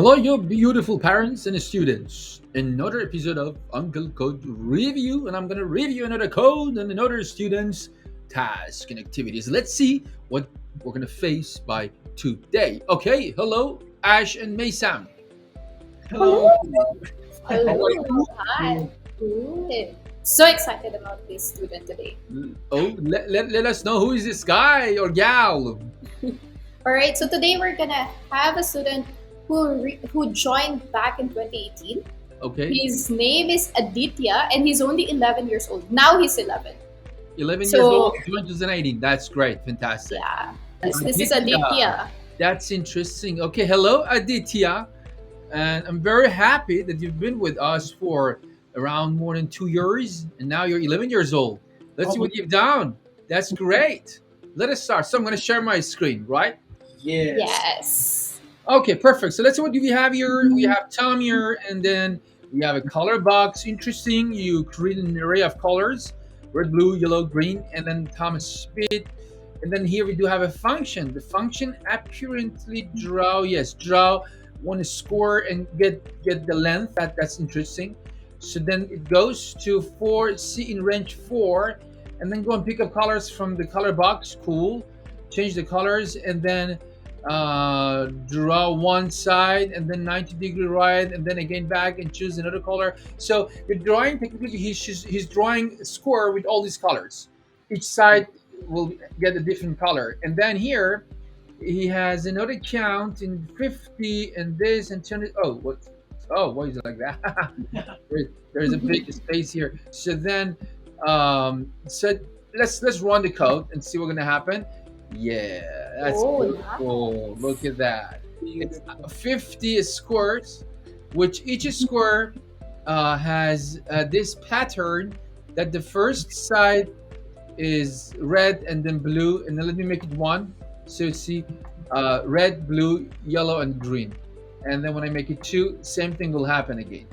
Hello, you beautiful parents and students. Another episode of Uncle Code Review, and I'm gonna review another code and another student's task and activities. Let's see what we're gonna face by today. Okay, hello, Ash and Maysam. Hello. How are Hello. Hi. Good. So excited about this student today. you? Oh, let us know who is this guy or gal. All right. So today we're gonna have a student who joined back in 2018. Okay, His name is Aditya, and he's only 11 years old. Now he's 11. 11 years old, So 2018. That's great, fantastic. yeah, this is Aditya. Aditya. That's interesting. Okay, hello, Aditya. And I'm very happy that you've been with us for around more than 2 years, and now you're 11 years old. Let's see what you've done. That's great. Let us start. So I'm going to share my screen, right? Yes. Yes. Okay, perfect. So let's see what do we have here. We have Tom here, and then we have a color box. Interesting. You create an array of colors: red, blue, yellow, green, and then Thomas Speed. And then here we do have a function. The function apparently draw one score and get the length. That's interesting. So then it goes to 4C in range 4, and then go and pick up colors from the color box. Cool. Change the colors and then draw one side and then 90-degree right and then again back and choose another color. So the drawing technically he's drawing a square with all these colors. Each side will get a different color, and then here he has another count in 50 and this and 20. Why is it like that? There's a big space here. So then so let's run the code and see what's gonna happen. Yeah, that's Oh, beautiful. nice. Look at that. It's 50 squares, which each square has this pattern that the first side is red and then blue, and then let me make it one. So you see, red, blue, yellow, and green. And then when I make it two, same thing will happen again.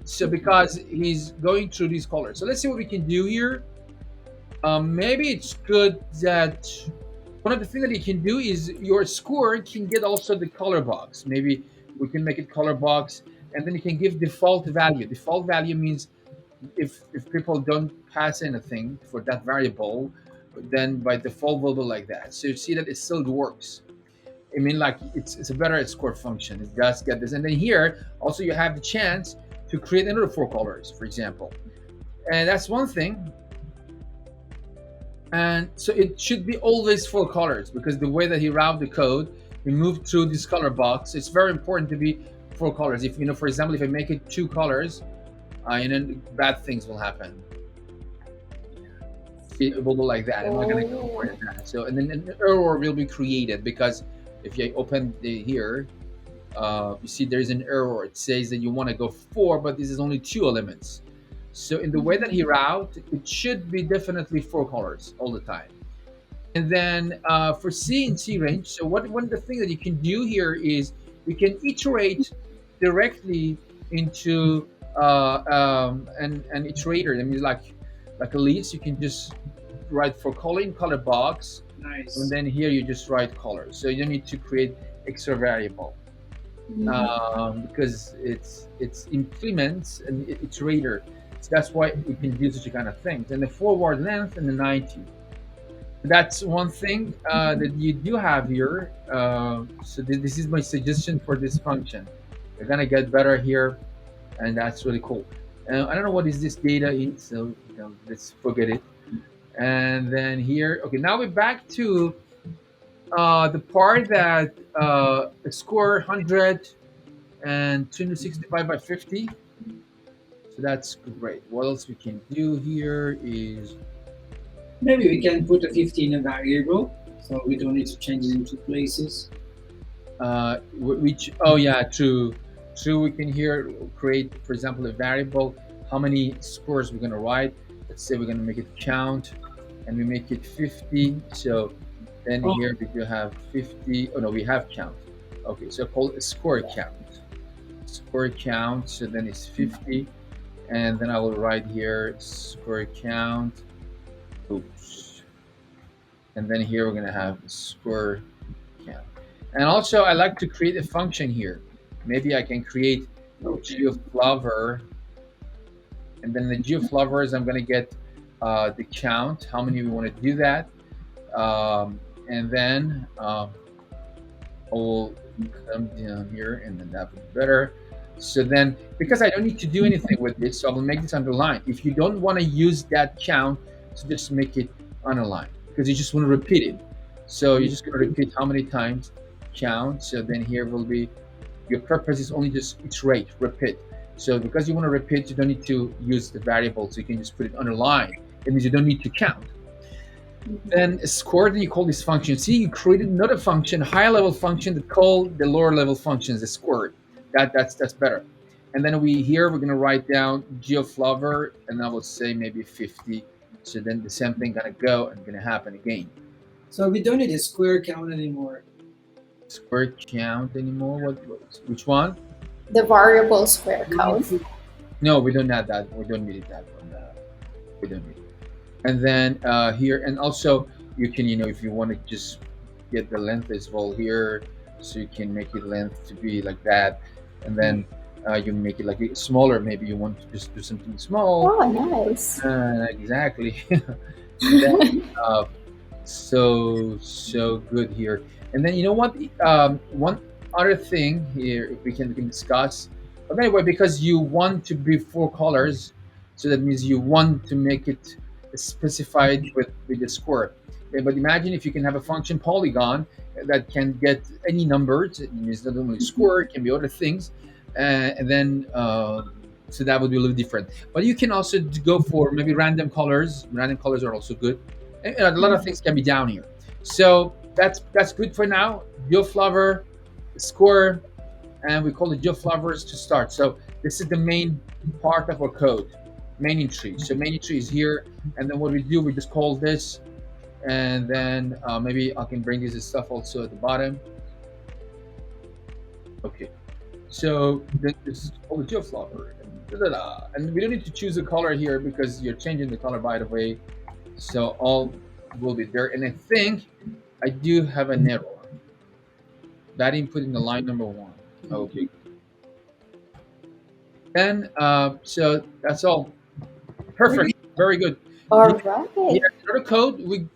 So because he's going through these colors, so let's see what we can do here. Maybe it's good that one of the things that you can do is your score can get also the color box. Maybe we can make it color box, and then you can give default value. Default value means if people don't pass anything for that variable, then by default will be like that. So you see that it still works. I mean, like it's a better score function. It does get this, and then here also you have the chance to create another four colors, for example, and that's one thing. And so it should be always four colors because the way that he wrote the code, he moved through this color box. It's very important to be four colors. If for example, if I make it two colors, bad things will happen. It will be like that. I'm not gonna go for that. So and then an error will be created because if you open here, you see there's an error. It says that you want to go four, but this is only two elements. So in the way that he route, it should be definitely four colors all the time. And then for C and C range, so one of the things that you can do here is we can iterate directly into an iterator. I mean, like a list, you can just write for color in color box, Nice. and then here you just write colors. So you don't need to create extra variable because it's implements an iterator. So that's why we can do such a kind of things. And the forward length and the 90. That's one thing that you do have here. So this is my suggestion for this function. You're gonna get better here, and that's really cool. I don't know what is this data is, so let's forget it. And then here, okay, now we're back to the part that score 100 and 265 by 50. So that's great. What else we can do here is Maybe we can put a 50 in a variable, so we don't need to change it into places. which oh yeah, true. We can here create, for example, a variable, how many scores we're going to write. Let's say we're going to make it count, and we make it 50. So then Oh. here we do have 50. Oh no, we have count. Okay, so call it score count. Score count. So then it's 50, and then I will write here score count. Oops. And then here we're going to have score count. And also I like to create a function here. maybe I can create Okay. geoflower, and then the geoflowers I'm going to get the count, how many we want to do that, and then I'll come down here, and then that would be better. So then, because I don't need to do anything with this, so I will make this underline. If you don't want to use that count, so just make it underline because you just want to repeat it. So you're just going to repeat how many times count. So then here will be your purpose is only just iterate, repeat. So because you want to repeat, you don't need to use the variable, so you can just put it underline. It means you don't need to count. Then score, then you call this function. See, you created another function, higher level function that call the lower level functions, the squirt. That's better. And then we're gonna write down geoflower, and I will say maybe 50. So then the same thing gonna go and gonna happen again. So we don't need a square count anymore. Square count anymore? Which one? The variable square count. No, we don't have that. We don't need that one. We don't need it. And then here, and also you can, if you want to just get the length as well here, so you can make it length to be like that, and then you make it like smaller. Maybe you want to just do something small. Oh, nice. Exactly. And then, so good here. And then you know what? One other thing here, if we can discuss. But anyway, because you want to be four colors, so that means you want to make it specified with the square. Okay, but imagine if you can have a function polygon that can get any numbers. It means not only square, it can be other things, and then so that would be a little different. But you can also go for maybe random colors. Random colors are also good. And, a lot of things can be down here. So that's good for now. Geoflower, square, and we call it geoflowers to start. So this is the main part of our code, main entry. So main entry is here, and then what we do, we just call this, and then maybe I can bring this stuff also at the bottom. Okay, so this is called the geoflower, and, and we don't need to choose a color here because you're changing the color by the way. So all will be there, and I think I do have an error. That input in the line number one. Okay. And so that's all. Perfect. Very good. All Yeah, right. yeah, another code. We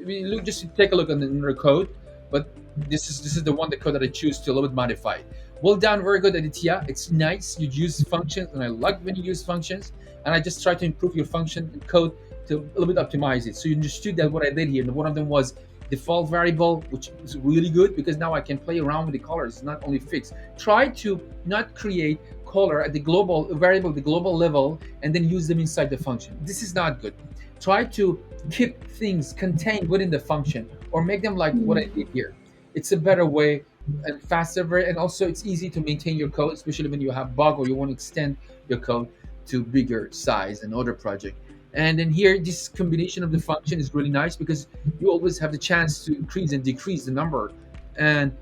look just to take a look at the another code, but this is the one the code that I choose to a little bit modify. Well done, very good, Aditya. It's nice you use functions, and I like when you use functions. And I just try to improve your function and code to a little bit optimize it. So you understood that what I did here. And one of them was default variable, which is really good because now I can play around with the colors. It's not only fixed. Try to not create color at the global variable, the global level, and then use them inside the function. This is not good. Try to keep things contained within the function or make them like what I did here. It's a better way and faster, and also it's easy to maintain your code, especially when you have bug or you want to extend your code to bigger size and other project. And then here, this combination of the function is really nice because you always have the chance to increase and decrease the number. And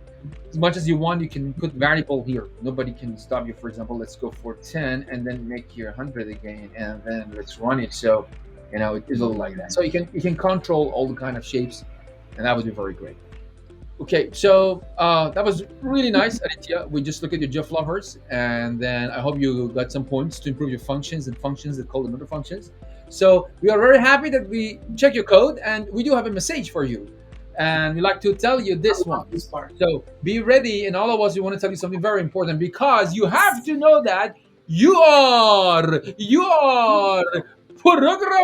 as much as you want, you can put variable here. Nobody can stop you. For example, let's go for 10 and then make here 100 again, and then let's run it. So, it is a little like that. So you can control all the kind of shapes, and that would be very great. Okay, so that was really nice, Aditya. We just look at your geoflovers, and then I hope you got some points to improve your functions and functions that call them other functions. So we are very happy that we check your code, and we do have a message for you, and we like to tell you I this one. love this part. So be ready, and all of us, we want to tell you something very important because you have to know that you are programmer.